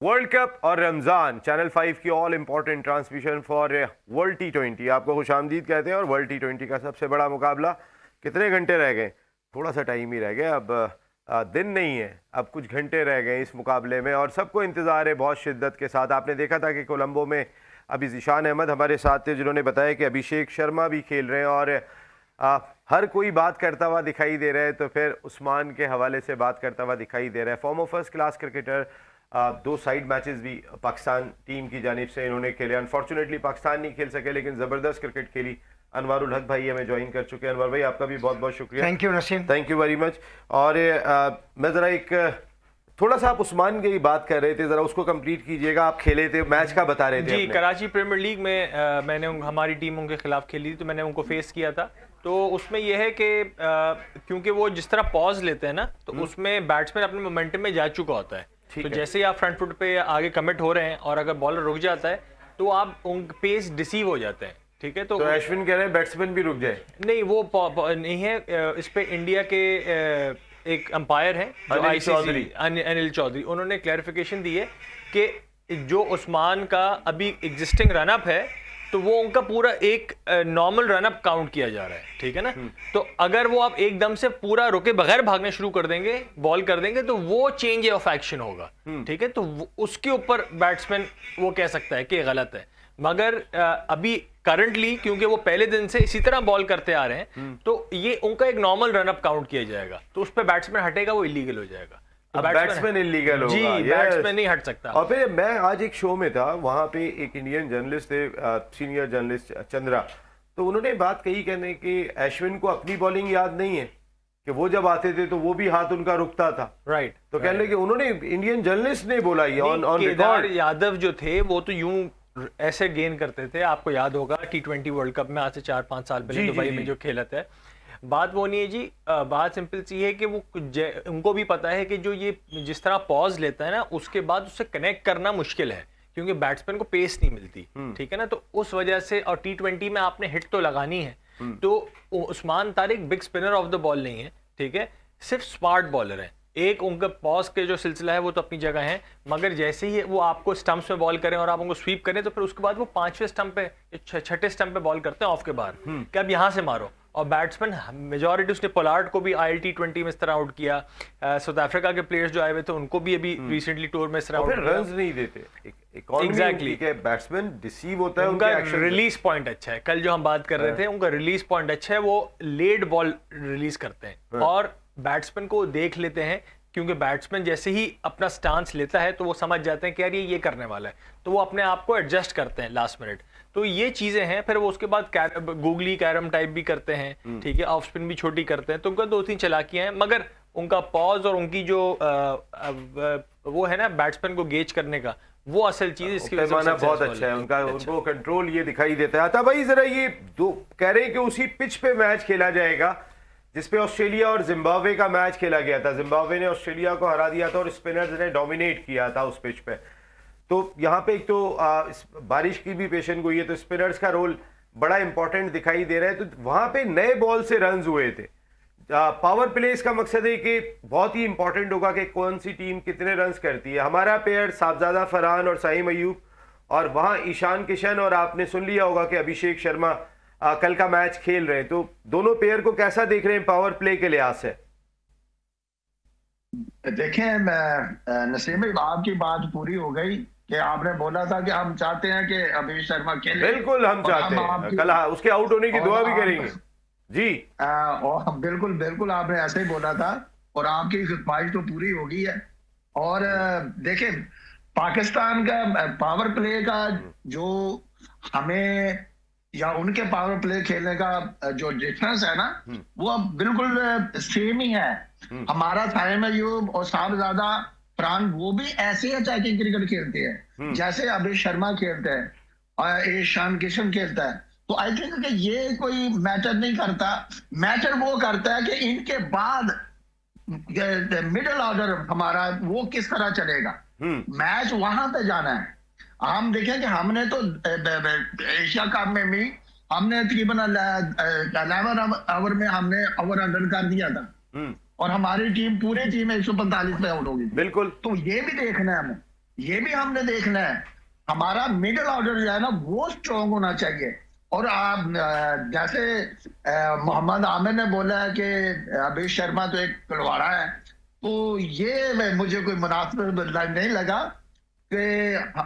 World cup और Ramzan channel 5 की all important transmission for world टी20 आपको खुशामदीद कहते हैं। और वर्ल्ड टी20 का सबसे बड़ा मुकाबला कितने घंटे रह गए? थोड़ा सा टाइम ही रह गया, अब दिन नहीं है, अब कुछ घंटे रह गए इस मुकाबले में और सबको इंतज़ार है बहुत शिद्दत के साथ। आपने देखा था कि कोलंबो में अभी ज़ीशान अहमद हमारे साथ थे जिन्होंने बताया कि अभिषेक शर्मा भी खेल रहे हैं और हर कोई बात करता हुआ दिखाई दे रहा है, तो फिर उस्मान के हवाले से बात करता हुआ दिखाई दे रहा है। फॉर्मर फर्स्ट क्लास क्रिकेटर, दो साइड मैचेस भी पाकिस्तान टीम की जानिब से इन्होंने खेले। अनफॉर्चुनेटली पाकिस्तान नहीं खेल सके, लेकिन ज़बरदस्त क्रिकेट खेली। अनवारुल हक भाई हमें ज्वाइन कर चुके हैं। अनवर भाई आपका भी बहुत बहुत शुक्रिया। Thank you Naseem, thank you very much. और मैं ज़रा एक थोड़ा सा आप उस्मान की बात कर रहे थे, ज़रा उसको कंप्लीट कीजिएगा। आप खेले थे, मैच का बता रहे थे जी। कराची प्रीमियर लीग में मैंने हमारी टीम उनके खिलाफ खेली थी, तो मैंने उनको फेस किया था। तो उसमें यह है कि क्योंकि वो जिस तरह पॉज लेते हैं ना, तो उसमें बैट्समैन अपने मोमेंटम में जा चुका होता है। तो जैसे ही आप फ्रंट फुट पे आगे कमिट हो रहे हैं और अगर बॉलर रुक जाता है तो आप उन पेस डिसीव हो जाते हैं। ठीक है, तो अश्विन कह रहे हैं बैट्समैन भी रुक जाए? नहीं, वो नहीं है। इस पे इंडिया के एक अंपायर हैं जो आईसीसी, अनिल चौधरी, उन्होंने क्लैरिफिकेशन दी है कि जो उस्मान का अभी एग्जिस्टिंग रनअप है तो वो उनका पूरा एक नॉर्मल रनअप काउंट किया जा रहा है। ठीक है ना, तो अगर वो आप एकदम से पूरा रुके बगैर भागने शुरू कर देंगे, बॉल कर देंगे, तो वो चेंज ऑफ एक्शन होगा। ठीक है, तो उसके ऊपर बैट्समैन वो कह सकता है कि गलत है। मगर अभी करंटली क्योंकि वो पहले दिन से इसी तरह बॉल करते आ रहे हैं, तो ये उनका एक नॉर्मल रनअप काउंट किया जाएगा, तो उस पर बैट्समैन हटेगा, वो इलीगल हो जाएगा। बैट्समैन इलीगल होगा। जी, बैट्समैन नहीं हट सकता। और फिर मैं आज एक शो में था, वहां पे एक इंडियन जर्नलिस्ट थे, सीनियर जर्नलिस्ट चंद्रा, तो उन्होंने बात कही, कहने कि अश्विन को अपनी बॉलिंग याद नहीं है कि वो जब आते थे तो वो भी हाथ उनका रुकता था। राइट, तो कहने कि उन्होंने इंडियन जर्नलिस्ट ने बोला ये ऑन केदार यादव जो थे वो तो यूं ऐसे गेन करते थे। आपको याद होगा टी20 वर्ल्ड कप में आज से 4-5 साल पहले दुबई में जो खेला था। बात वो नहीं है जी, बात सिंपल सी है कि वो उनको भी पता है कि जो ये जिस तरह पॉज लेता है ना, उसके बाद उससे कनेक्ट करना मुश्किल है क्योंकि बैट्समैन को पेस नहीं मिलती। ठीक है ना, तो उस वजह से, और टी20 में आपने हिट तो लगानी है, तो Usman Tariq big spinner of the ball नहीं है। ठीक है, सिर्फ स्मार्ट बॉलर है। एक उनका पॉज के जो सिलसिला है वो तो अपनी जगह है, मगर जैसे ही वो आपको स्टंप्स में बॉल करें और आप उनको स्वीप करें तो फिर उसके बाद वो 5वें स्टंप पे, 6ठे स्टंप पे बॉल करते हैं ऑफ के बाहर कि अब यहां से मारो। और बैट्समैन मेजॉरिटी, उसने पोलार्ड को भी ILT20 में इस तरह आउट किया। साउथ अफ्रीका के प्लेयर्स जो आए हुए थे उनको भी अभी रिसेंटली टूर में इस तरह आउट किया। रन्स नहीं देते एग्जैक्टली, बैट्समैन डिसीव होता है। उनका रिलीज पॉइंट अच्छा है। कल जो हम बात कर रहे थे, उनका रिलीज पॉइंट अच्छा है, वो लेट बॉल रिलीज करते हैं और बैट्समैन को देख लेते हैं, क्योंकि बैट्समैन जैसे ही अपना स्टांस लेता है तो वो समझ जाते हैं कि यार ये करने वाला है, तो वो अपने आप को एडजस्ट करते हैं लास्ट मिनट। तो ये चीजें हैं। फिर वो उसके बाद गूगली कैरम टाइप भी करते हैं। ठीक है, ऑफ स्पिन भी छोटी करते हैं, तो उनका 2-3 चालाकियां हैं, मगर उनका पॉज और उनकी जो वो है ना बैट्समैन को गेज करने का, वो असल चीज इसकी पैमाना बहुत अच्छा है उनका। उनको कंट्रोल ये दिखाई देता है। आता भाई जरा ये दो कह रहे हैं कि उसी पिच पे मैच खेला जाएगा जिसपे ऑस्ट्रेलिया और जिम्बाब्वे का मैच खेला गया था। जिम्बाब्वे ने ऑस्ट्रेलिया को हरा दिया था और स्पिनर्स ने डोमिनेट किया था उस पिच पे। तो यहाँ पे एक तो बारिश की भी पेशन गोई है, तो स्पिनर्स का रोल बड़ा इंपॉर्टेंट दिखाई दे रहा है। तो वहां पे नए बॉल से रन्स हुए थे। पावर प्ले का मकसद है कि बहुत ही इंपॉर्टेंट होगा कि कौन सी टीम कितने रन्स करती है। हमारा पेयर साहबजादा फरहान और साइम अयूब, और वहां ईशान किशन, और आपने सुन लिया होगा कि अभिषेक शर्मा कल का मैच खेल रहे हैं। तो दोनों पेयर को कैसा देख रहे हैं पावर प्ले के लिहाज से? देखें नसीम भाई, आपकी बात पूरी हो गई कि आपने बोला था कि हम चाहते हैं कि अभिषेक शर्मा खेले। बिल्कुल हम चाहते हैं, कल उसके आउट होने की दुआ भी करेंगे जी। और बिल्कुल बिल्कुल आपने ऐसे ही बोला था और आपकी ख्वाहिश तो पूरी हो गई है। और देखें, पाकिस्तान का पावर प्ले का जो हमें या उनके पावर प्ले खेलने का जो डिफरेंस है ना, वो अब बिल्कुल सेम ही है। हमारा साइम अयूब और साहबजादा फरहान वो भी ऐसे अटैकिंग क्रिकेट खेलते हैं जैसे अभिषेक शर्मा खेलते हैं और ईशान किशन खेलता है। तो आई थिंक कि ये कोई मैटर नहीं करता। मैटर वो करता है कि इनके बाद मिडिल ऑर्डर हमारा वो किस तरह चलेगा। मैच वहां पे जाना है। हम देखें कि हमने तो एशिया कप में भी हमने तकरीबन 11 ओवर में हमने ओवर अंडर कर दिया था और हमारी टीम पूरी टीम 145 पे आउट होगी। बिल्कुल, तो ये भी देखना है हमें, ये भी हमने देखना है। हमारा मिडिल ऑर्डर जो है ना वो स्ट्रॉन्ग होना चाहिए। और आप जैसे मोहम्मद आमिर ने बोला है कि अभिषेक शर्मा तो एक खिलवाड़ा है, तो ये मुझे कोई मुनासिब नहीं लगा कि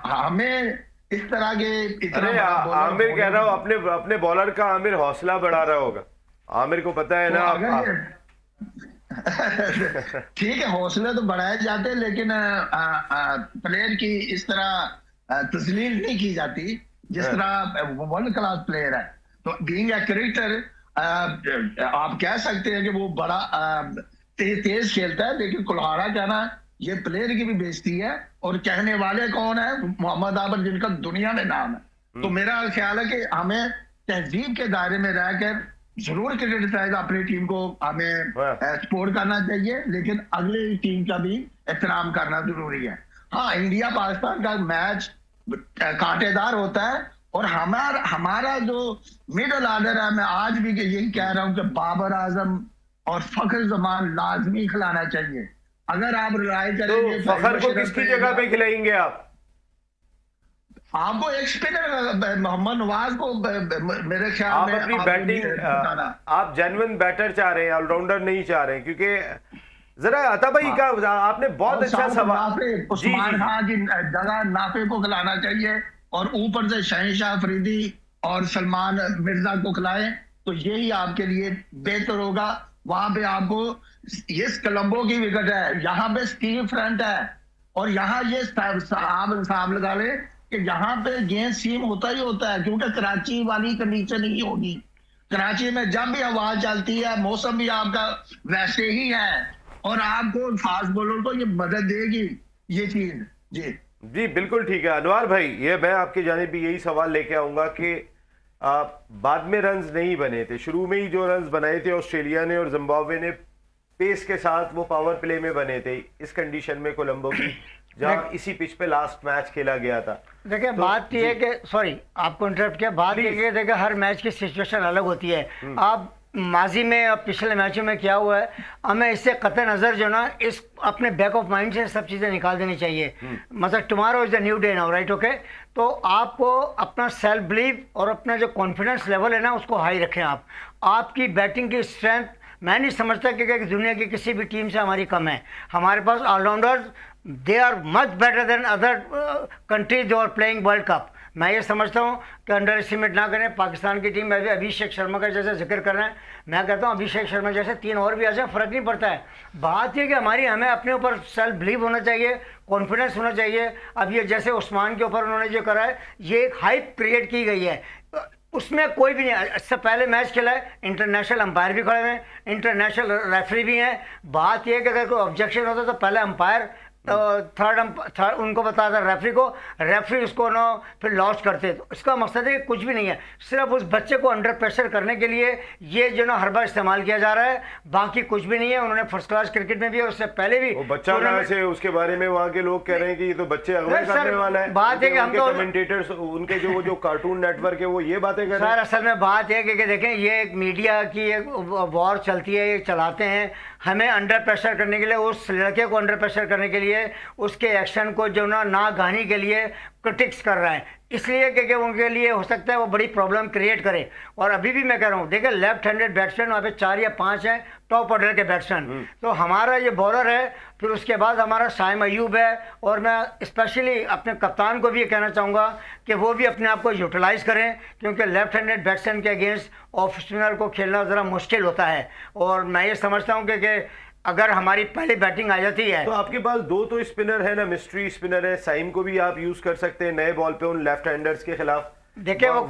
हमें इस तरह के इतना अरे बड़ा बॉलर आमिर कह रहा हूँ होने- अपने अपने बॉलर का आमिर हौसला बढ़ा रहा होगा। आमिर को पता है तो ना अगर ये- ठीक है, हौसले तो बढ़ाए जाते हैं, लेकिन प्लेयर की इस तरह तस्लील नहीं की जाती जिस तरह वर्ल्ड क्लास प्लेयर है। तो बीइंग ए क्रिकेटर आप कह सकते हैं कि वो बड़ा तेज खेलता है, लेकिन कुल्हाड़ा कहना ये प्लेयर की भी बेइज्जती है। और कहने वाले कौन है? मोहम्मद आमिर, जिनका दुनिया में नाम है। तो मेरा ख्याल है कि हमें तहजीब के दायरे में रहकर जरूर क्रिकेट अपनी टीम को हमें सपोर्ट करना चाहिए, लेकिन अगले टीम का भी एहतराम करना जरूरी है। हाँ, इंडिया पाकिस्तान का मैच कांटेदार होता है, और हमारा जो मिडल ऑर्डर है, मैं आज भी यही कह रहा हूं कि बाबर आजम और फखर जमान लाजमी खिलाना चाहिए। अगर आप रिलाय तो करेंगे फखर को किसकी जगह पे खिलाएंगे आप? आपको एक स्पिनर मोहम्मद नवाज को मेरे ख्याल आप में अपनी आपको बैटिंग बताना। आप जेन्युइन बैटर चाह रहे हैं, ऑलराउंडर नहीं चाह रहे हैं, क्योंकि जरा अता भाई का आपने बहुत और अच्छा साउथ सवाल। नाफे, जी उस्मान जी खान की जगह नाफे को खिलाना चाहिए, और ऊपर से शहनशाह अफरीदी और सलमान मिर्जा को खिलाएं, तो यही आपके लिए बेहतर होगा। वहां पे आपको ये कोलंबो की विकेट है, यहाँ पे स्टीव फ्रंट है, और यहाँ ये साहब लगा ले कि यहाँ पे गेंद सीम होता ही होता है, क्योंकि कराची वाली कंडीशन नहीं होगी। कराची में जब भी हवा चलती है, मौसम भी आपका वैसे ही है, और आपको फास्ट बॉलर को ये मदद देगी ये चीज। जी जी बिल्कुल ठीक है अनवार भाई, ये मैं आपकी जानिब भी यही सवाल लेके आऊंगा कि बाद में रन्स नहीं बने थे, शुरू में ही जो रन्स बनाए थे ऑस्ट्रेलिया ने और जिम्बाब्वे ने पेस के साथ वो पावर प्ले में बने थे इस कंडीशन में कोलंबो की, जहां इसी पिच पे लास्ट मैच खेला गया था। देखिए बात ये है कि सॉरी आपको इंटरप्ट किया, बात ये है कि देखिए हर मैच की सिचुएशन अलग होती है। आप माजी में और पिछले मैचों में क्या हुआ है, हमें इससे कतई नज़र जो ना इस अपने बैक ऑफ माइंड से सब चीज़ें निकाल देनी चाहिए। मतलब tomorrow is the new day now, right? Okay, तो आपको अपना सेल्फ बिलीव और अपना जो कॉन्फिडेंस लेवल है ना उसको हाई रखें। आपकी बैटिंग की स्ट्रेंथ मैं नहीं समझता कि दुनिया की किसी भी टीम से हमारी कम है। हमारे पास allrounders they are much better than other countries जो आर प्लेइंग वर्ल्ड कप। मैं ये समझता हूँ कि अंडर एस्टिमेट ना करें पाकिस्तान की टीम में। अभिषेक शर्मा का जैसे जिक्र कर रहे हैं, मैं कहता हूँ अभिषेक शर्मा जैसे 3 और भी आ जाए, फ़र्क नहीं पड़ता है। बात ये कि हमें अपने ऊपर सेल्फ बिलीव होना चाहिए, कॉन्फिडेंस होना चाहिए। अब ये जैसे उस्मान के ऊपर उन्होंने जो करा है, ये एक हाइप क्रिएट की गई है, उसमें कोई भी नहीं। इससे पहले मैच खेला है, इंटरनेशनल अंपायर भी खड़े हैं, इंटरनेशनल रेफरी भी हैं। बात यह है कि अगर कोई ऑब्जेक्शन होता तो पहले अंपायर थर्ड उनको बताता रेफरी को, रेफरी उसको ना फिर लॉस करते। तो इसका मकसद है कि कुछ भी नहीं है, सिर्फ उस बच्चे को अंडर प्रेशर करने के लिए ये जो ना हर बार इस्तेमाल किया जा रहा है, बाकी कुछ भी नहीं है। उन्होंने फर्स्ट क्लास क्रिकेट में भी उससे पहले भी वो बच्चा कहाँ से, उसके बारे में वहाँ के लोग कह रहे हैं कि ये तो बच्चे अगवा नहीं, सर, करने वाला है। बात है कि हम तो कमेंटेटर्स उनके जो कार्टून नेटवर्क है वो ये बातें कर रहे सर हैं। असल में बात है कि देखें ये एक मीडिया की एक वॉर चलती है, ये चलाते हैं हमें अंडर प्रेशर करने के लिए, उस लड़के को अंडर प्रेशर करने के लिए, उसके एक्शन को जो ना गाने के लिए क्रिटिक्स कर रहा है, इसलिए कि उनके लिए हो सकता है वो बड़ी प्रॉब्लम क्रिएट करे। और अभी भी मैं कह रहा हूँ, देखिए लेफ्ट हैंडेड बैट्समैन वहाँ पे 4 या 5 हैं टॉप ऑर्डर के बैट्समैन। तो हमारा ये बॉलर है, फिर उसके बाद हमारा शाइम अयूब है, और मैं स्पेशली अपने कप्तान को भी ये कहना चाहूँगा कि वो भी अपने आप को यूटिलाइज़ करें, क्योंकि लेफ्ट हैंडेड बैट्समैन के अगेंस्ट ऑफ स्पिनर को खेलना ज़रा मुश्किल होता है। और मैं ये समझता हूँ कि अगर हमारी पहली बैटिंग आ जाती है तो आपके पास 2 तो स्पिनर है ना, मिस्ट्री स्पिनर है, साइम को भी आप यूज कर सकते हैं नए बॉल पे उन लेफ्ट हैंडर्स के खिलाफ। देखिए वो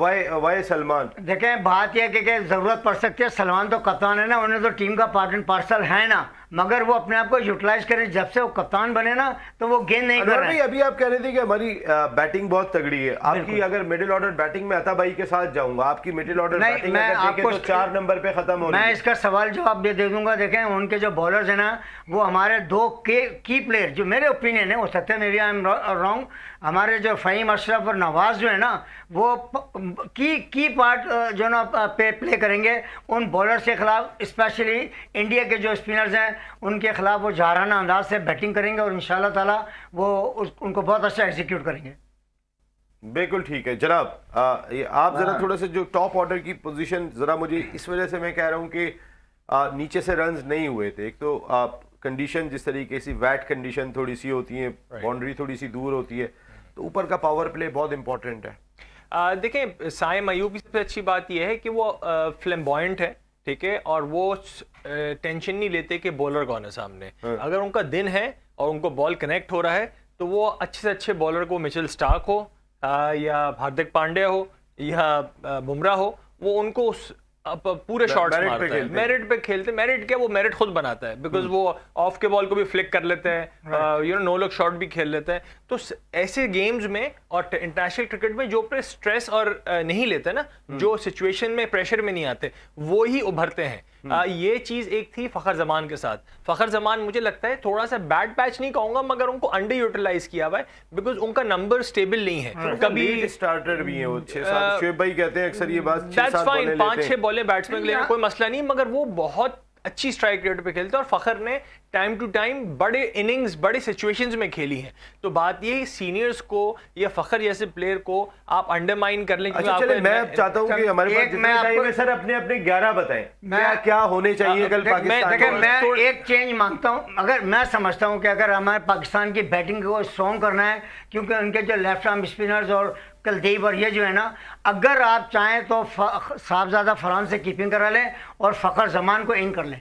वाई सलमान, देखें बात यह है कि ज़रूरत पड़ सकती है, सलमान तो कप्तान है ना, उन्हें तो टीम का पार्ट एंड पार्सल है ना, मगर वो अपने आप को यूटिलाइज करें। जब से वो कप्तान बने ना तो वो गेंद नहीं कर रहे हैं। अभी आप कह रहे थे कि हमारी बैटिंग बहुत तगड़ी है आपकी। अगर मिडिल ऑर्डर बैटिंग में अता भाई के साथ जाऊंगा, आपकी मिडिल ऑर्डर बैटिंग मैं अगर देखें आपको तो 4 नंबर पे खत्म हो रही है। मैं इसका सवाल जवाब दे दूंगा। देखें उनके जो बॉलर्स हैं ना, वो हमारे 2 की प्लेयर, जो मेरे ओपिनियन है, हो सकते हैं may be I am wrong, हमारे जो फ़हीम अशरफ और नवाज जो है ना, वो की पार्ट जो ना पे प्ले करेंगे उन बॉलर्स के खिलाफ। स्पेशली इंडिया के जो स्पिनर्स हैं उनके खिलाफ वो जाराना अंदाज से बैटिंग करेंगे और इंशाल्लाह ताला वो उनको बहुत अच्छा एग्जीक्यूट करेंगे। बिल्कुल ठीक है जनाब। ये आप जरा थोड़ा सा जो टॉप ऑर्डर की पोजीशन जरा मुझे इस वजह से मैं कह रहा हूँ कि नीचे से रन्स नहीं हुए थे। एक तो कंडीशन जिस तरीके से वैट कंडीशन थोड़ी सी होती है, बाउंड्री थोड़ी सी दूर होती है, तो ऊपर का पावर प्ले बहुत इंपॉर्टेंट है। देखें साइम अयूब की सबसे अच्छी बात यह है कि वो फ्लैम्बॉयंट है, ठीक है, और वो टेंशन नहीं लेते कि बॉलर कौन है सामने। अगर उनका दिन है और उनको बॉल कनेक्ट हो रहा है तो वो अच्छे से अच्छे बॉलर को मिचेल स्टार्क हो या हार्दिक पांड्या हो या बुमराह हो, वो उनको पूरे शॉट्स मारते हैं, मेरिट पे खेलते हैं। मेरिट क्या, वो मेरिट खुद बनाता है, बिकॉज वो ऑफ के बॉल को भी फ्लिक कर लेते हैं, नो लुक शॉट भी खेल लेते हैं। तो ऐसे गेम्स में और इंटरनेशनल क्रिकेट में जो पे स्ट्रेस और नहीं लेते ना, जो सिचुएशन में प्रेशर में नहीं आते, वो ही उभरते हैं। ये चीज एक थी फखर जमान के साथ। फखर जमान मुझे लगता है थोड़ा सा बैड पैच नहीं कहूंगा, मगर उनको अंडर यूटिलाइज किया हुआ है, बिकॉज उनका नंबर स्टेबल नहीं है। कभी स्टार्टर भी है वो 6-7, शुएब भाई कहते हैं अक्सर ये बात, 5-6 बॉलें बैट्समैन के लिए कोई मसला नहीं, मगर वो बहुत अच्छी स्ट्राइक रेट पे खेलते हैं और फखर ने टाइम टू टाइम बड़े इनिंग्स बड़े सिचुएशंस में खेली हैं। तो बात ये सीनियर्स को या फखर जैसे प्लेयर को आप अंडरमाइन कर लें। अच्छा चले, मैं चाहता हूं कि हमारे पास जितना टाइम है सर अपने अपने 11 बताएं क्या होने चाहिए कल पाकिस्तान। मैं एक चेंज मांगता हूं। अगर मैं समझता हूं कि अगर हमारे पाकिस्तान की बैटिंग को स्ट्रॉन्ग करना है, क्योंकि उनके जो लेफ्ट आर्म स्पिनर्स और कुलदीप और ये जो है ना, अगर आप चाहें तो साहबजादा फरहान से कीपिंग करा लें और फखर जमान को इन कर लें।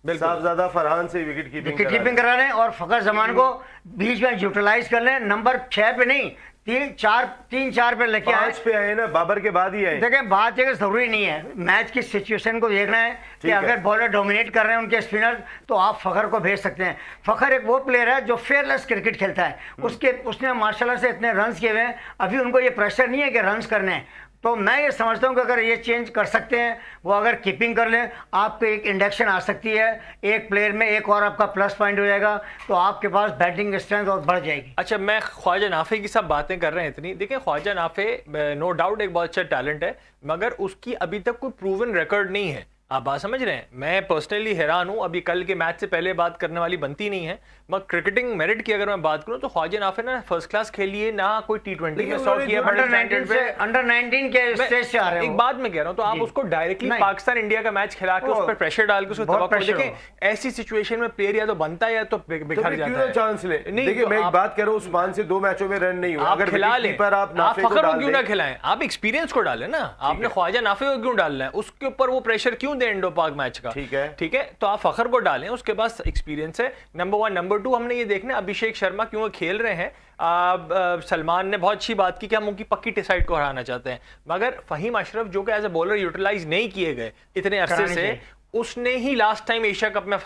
साहबजादा फरहान से विकेट कीपिंग करा लें और फखर जमान को बीच में यूटिलाइज कर लें। नंबर 6 पे नहीं, 3-4 पे लेके आए, 5 पे आए ना, बाबर के बाद ही आए। देखें बात है कि जरूरी नहीं है, मैच की सिचुएशन को देखना है कि अगर बॉलर डोमिनेट कर रहे हैं उनके स्पिनर, तो आप फखर को भेज सकते हैं। फखर एक वो प्लेयर है जो फेयरलेस क्रिकेट खेलता है, उसने माशाल्लाह से इतने रन्स किए हुए हैं, अभी उनको ये प्रेशर नहीं है कि रन्स करने हैं। तो मैं ये समझता हूँ कि अगर ये चेंज कर सकते हैं, वो अगर कीपिंग कर लें, आपको एक इंडक्शन आ सकती है, एक प्लेयर में एक और आपका प्लस पॉइंट हो जाएगा, तो आपके पास बैटिंग स्ट्रेंथ और बढ़ जाएगी। अच्छा, मैं ख्वाजा नाफे की सब बातें कर रहे हैं इतनी, देखिए ख्वाजा नाफे नो डाउट एक बहुत अच्छा टैलेंट है, मगर उसकी अभी तक कोई प्रूवन रिकॉर्ड नहीं है। आप बात समझ रहे हैं? मैं पर्सनली हैरान हूं, अभी कल के मैच से पहले बात करने वाली बनती नहीं है, मगर क्रिकेटिंग मेरिट की अगर मैं बात करूं तो ख्वाजा नाफे ना फर्स्ट क्लास खेली है, ना कोई T20 में शॉट किया, अंडर 19 के स्टेज से आ रहे हैं। एक बात मैं कह रहा हूं, तो आप उसको डायरेक्टली पाकिस्तान इंडिया का मैच खिला के उस पर प्रेशर डाल के उसको तबाह कर देखें। ऐसी सिचुएशन में प्लेयर या तो बनता है या तो बिखर जाता है। चांस ले, देखिए मैं एक बात कह रहा हूं, उस्मान से 2 मैचों में रन नहीं हुआ, अगर खिला ले, आप फखर को क्यों ना खिलाएं, आप एक्सपीरियंस को डालें ना। आपने ख्वाजा नाफे को क्यों डालना है, उसके ऊपर वो प्रेशर क्यों दे इंडो पाक मैच का? ठीक है, तो आप फखर को डालें, उसके पास एक्सपीरियंस है, नंबर 1। नंबर 2 हमने ये देखना अभिषेक शर्मा क्यों खेल रहे हैं। सलमान ने बहुत अच्छी बात की कि हम उनकी पक्की साइड को हराना चाहते हैं, मगर फहीम अशरफ जो कि एज ए बॉलर यूटिलाइज नहीं किए गए इतने अरसे से, उसने ही लास्ट टाइम एशिया कप में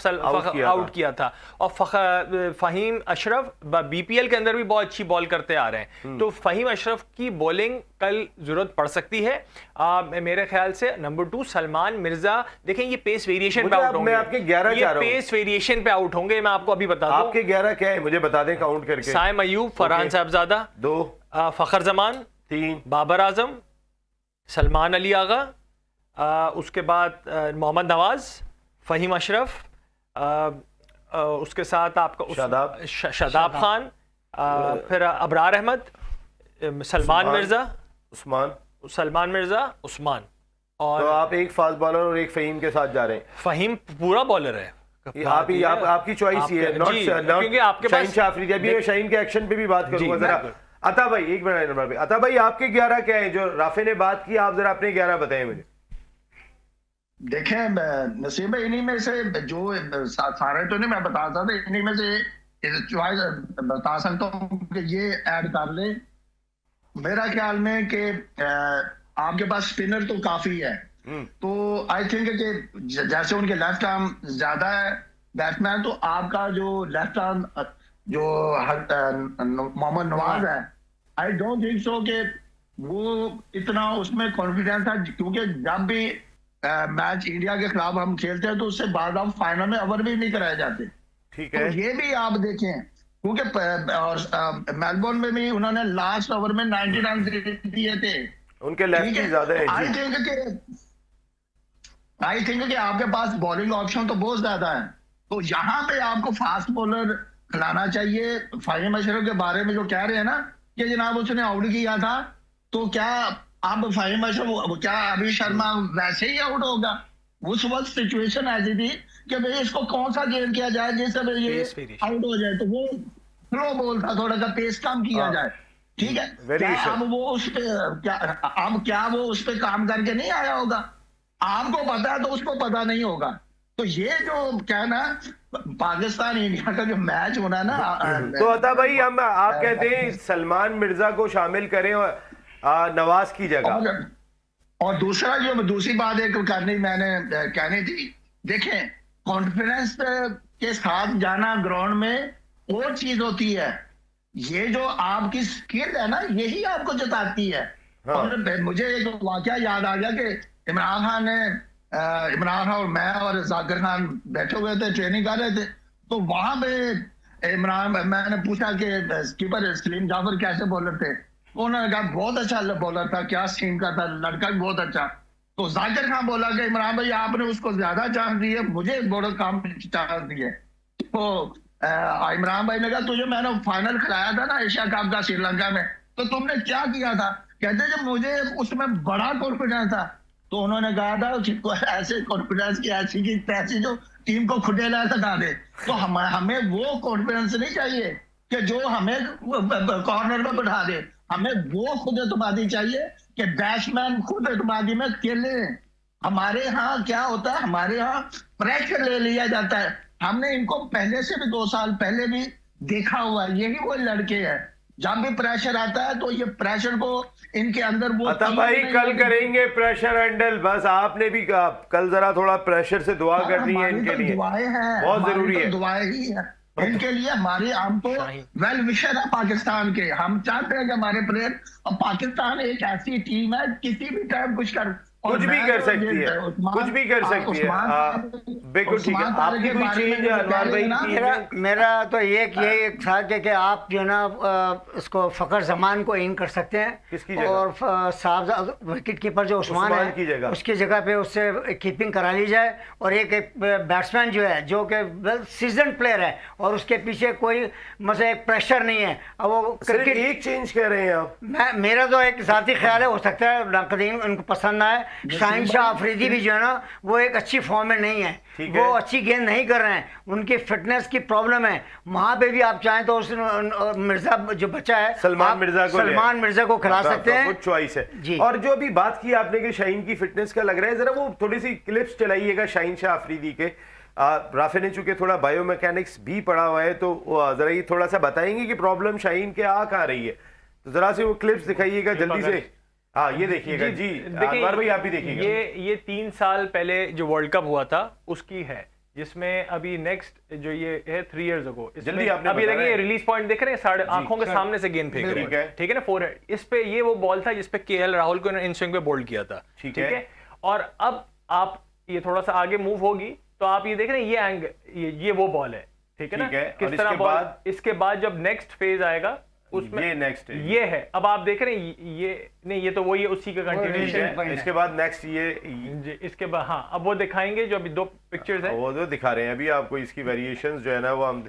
आउट किया था। और फहीम अशरफ BPL के अंदर भी बहुत अच्छी बॉल करते आ रहे हैं, तो फहीम अशरफ की बॉलिंग कल जरूरत पड़ सकती है मेरे ख्याल से। नंबर 2 सलमान मिर्जा, देखें ये पेस वेरिएशन पे आउट होंगे, आपके 11 ये पेस वेरिएशन पे आउट होंगे। मैं आपको अभी बता दूं आपके 11 क्या है, मुझे बता दें काउंट करके। साइम अयूब, फरहान साहबजादा 2, फखर जमान 3, बाबर आजम, सलमान अली आगा, उसके बाद मोहम्मद नवाज, फहीम अशरफ, उसके साथ आपका शादाब खान, फिर अबरार अहमद, सलमान मिर्जा, उस्मान। और तो आप एक फास्ट बॉलर और एक फहीम के साथ जा रहे हैं। फहीम पूरा बॉलर है, आपकी चॉइस ही है, क्योंकि आपके पास शाफरी। अभी मैं शाहीन के एक्शन पे भी बात करूंगा जरा। अता भाई एक मिनट नंबर पे, अता भाई आपके 11 क्या है जो राफे ने बात की, आप जरा अपने 11 बताएं मुझे। देखें नसीब है, इन्हीं में से जो सारे तो नहीं मैं बता सकता, इन्हीं में से चॉइस बता सकता हूँ कि ये ऐड कर ले। मेरा ख्याल में कि आपके पास स्पिनर तो काफी है, तो आई थिंक कि जैसे उनके लेफ्ट आर्म ज्यादा है बैट्समैन, तो आपका जो लेफ्ट आर्म जो मोहम्मद नवाज है, आई डोंट थिंक सो कि वो इतना उसमें कॉन्फिडेंस था, क्योंकि जब भी मैच इंडिया के खिलाफ हम खेलते हैं तो उससे बाद हम फाइनल में ओवर भी नहीं कराए जाते। ठीक है, तो ये भी आप देखें, क्योंकि और मेलबोर्न में भी उन्होंने लास्ट ओवर में 90 रन दिए थे, उनके लेफ्टी ज्यादा है। आई थिंक कि आपके पास बॉलिंग ऑप्शन तो बहुत ज्यादा है, तो यहाँ पे आपको फास्ट बॉलर खिलाना चाहिए। फाहिम अशरफ के बारे में जो कह रहे हैं ना कि जनाब उसने आउट किया था, तो क्या अब फाहिम अशरफ, क्या अभी शर्मा वैसे ही आउट होगा? उस वक्त सिचुएशन ऐसी थी कि भाई इसको कौन सा गेम किया जाए जिससे भाई ये Pace variation. आउट हो जाए, तो वो स्लो बॉल था, थोड़ा सा पेस कम किया हाँ। जाए, ठीक है। Very क्या sure. अब वो उस पे क्या वो उस पे काम करके नहीं आया होगा? आपको पता है तो उसको पता नहीं होगा। तो ये जो क्या है ना, पाकिस्तान इंडिया का जो मैच होना ना, तो अता भाई हम आप कहते हैं सलमान मिर्जा को शामिल करें और नवाज की जगह। और दूसरी बात एक करनी मैंने कहनी थी, देखें कॉन्फिडेंस के साथ जाना ग्राउंड में और चीज होती है, ये जो आपकी स्किल है ना यही आपको जताती है। हाँ। और मुझे एक वाकया याद आ गया कि इमरान खान और मैं और जाकिर खान बैठे हुए थे, ट्रेनिंग कर रहे थे, तो वहां पे मैंने पूछा कि कीपर सलीम जाफर कैसे बॉलर थे, तो उन्होंने कहा बहुत अच्छा बॉलर था, क्या सीन का था, लड़का भी बहुत अच्छा। तो जाकिर खान बोला कि इमरान भाई आपने उसको ज्यादा चांस दिए, मुझे बड़ा काम चांस दिए। तो इमरान भाई ने कहा तुझे मैंने फाइनल खिलाया था ना एशिया कप का श्रीलंका में, तो तुमने क्या किया था? कहते जब मुझे उसमें बड़ा कॉन्फिडेंस था। तो उन्होंने कहा था कि ऐसे कॉन्फिडेंस की ऐसी की तैसी जो टीम को खुटेला लगा दे। तो हमें वो कॉन्फिडेंस नहीं चाहिए कि जो हमें कॉर्नर में बैठा दे, हमें वो खुद एतमादी चाहिए कि बैट्समैन खुद एतमादी में खेले। हमारे यहाँ क्या होता है, हमारे यहाँ प्रेशर ले लिया जाता है। हमने इनको पहले से भी 2 साल पहले भी देखा हुआ है, यही वो लड़के हैं, जब भी प्रेशर आता है तो ये प्रेशर को इनके अंदर वो अता भाई कल करेंगे प्रेशर हैंडल, बस आपने भी कहा कल जरा थोड़ा प्रेशर से दुआ करनी है इनके लिए, दुआएं हैं, बहुत जरूरी है। दुआएं ही है इनके लिए। हमारी हम तो वेल विशर है पाकिस्तान के, हम चाहते हैं कि हमारे प्लेयर, और पाकिस्तान एक ऐसी टीम है किसी भी टाइम कुछ भी कर सकती है, कुछ भी कर सकती है। बिल्कुल ठीक है। आपकी कोई चेंज अनवर भाई? मेरा तो ये था कि आप जो है ना इसको फखर जमान को इन कर सकते हैं। किसकी जगह? और साहब विकेट कीपर जो उस्मान है की जगह, उसकी जगह पे उससे कीपिंग करा ली जाए। और एक बैट्समैन जो है जो कि वेल सीजन प्लेयर है और उसके पीछे कोई मतलब एक प्रेशर नहीं है, और वो क्रिकेट एक चेंज कह रहे हैं आप? मेरा तो एक ज़ाती ख्याल है, हो सकता है नाकदीन उनको पसंद आए। शाहीन शाह अफरीदी भी जो है ना वो एक अच्छी फॉर्म में नहीं है, वो अच्छी गेंद नहीं कर रहे हैं, उनकी फिटनेस की प्रॉब्लम है। वहां पे भी आप चाहें तो उस मिर्जा जो बच्चा है सलमान मिर्जा को खिला सकते हैं, कुछ चॉइस है जी। और जो अभी बात की आपने कि शाहीन की फिटनेस का लग रहा है, जरा वो थोड़ी सी क्लिप्स चलाइएगा शाहीन शाह अफरीदी के। राफे ने चूंकि थोड़ा बायोमैकेनिक्स भी पढ़ा हुआ है, तो जरा ये थोड़ा सा बताएंगे कि प्रॉब्लम शाहीन के आ कहाँ रही है, तो जरा से वो क्लिप्स दिखाइएगा जल्दी से। हाँ ये देखिएगा जी, अनवर भाई आप भी देखिएगा। ये 3 साल पहले जो वर्ल्ड कप हुआ था उसकी है, जिसमें अभी नेक्स्ट जो ये है 3 years ago, जल्दी आपने अभी देखिए रिलीज पॉइंट देख रहे हैं, साढ़े आंखों के सामने से गेंद फेंक रहे हैं, ठीक है ना, फोरहेड। इस पे ये वो बॉल था जिसपे केएल राहुल को इन स्विंग पे बोल्ड किया था, ठीक है। और अब आप ये थोड़ा सा आगे मूव होगी तो आप ये देख रहे हैं ये एंगल, ये वो बॉल है, ठीक है ना, किस तरह बॉल। इसके बाद जब नेक्स्ट फेज आएगा उसमें ये नेक्स्ट ये है, अब आप देख रहे हैं ये नहीं, ये तो वही है, उसी का कंटिन्यूएशन है। इसके बाद नेक्स्ट ये इसके बाद हाँ अब वो दिखाएंगे जो अभी 2 पिक्चर्स है, वो जो दिखा रहे हैं अभी आपको, इसकी वेरिएशंस जो है ना वो हम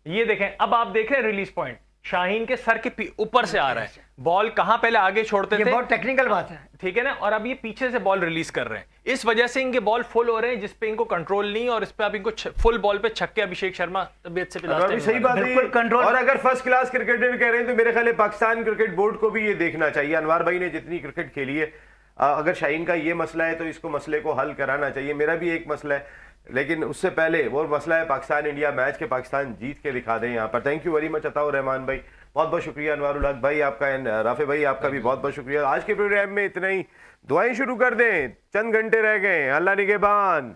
ये देखें। अब आप देख रहे हैं रिलीज पॉइंट शाहीन के सर के ऊपर से आ रहा है, बॉल कहां पहले आगे छोड़ते थे, बहुत टेक्निकल बात है, ठीक है ना, और अब ये पीछे से बॉल रिलीज कर रहे हैं, इस वजह से इनके बॉल फुल हो रहे हैं जिसपे इनको कंट्रोल नहीं, और इस पे अब इनको फुल बॉल पे छक्के अभिषेक शर्मा तबीयत से सही बात है कंट्रोल। और अगर फर्स्ट क्लास क्रिकेटर कह रहे हैं तो मेरे ख्याल पाकिस्तान क्रिकेट बोर्ड को भी ये देखना चाहिए, अनवर भाई ने जितनी क्रिकेट खेली है, अगर शाहीन का ये मसला है तो इसको मसले को हल कराना चाहिए। मेरा भी एक मसला है, लेकिन उससे पहले वो मसला है पाकिस्तान इंडिया मैच के पाकिस्तान जीत के दिखा दें यहाँ पर। Thank you very much Ataur Rahman भाई, बहुत बहुत शुक्रिया। अनवारुल हक भाई आपका, एंड राफे भाई आपका भी बहुत बहुत शुक्रिया। आज के प्रोग्राम में इतना ही, दुआएं शुरू कर दें, चंद घंटे रह गए, अल्लाह निगहबान।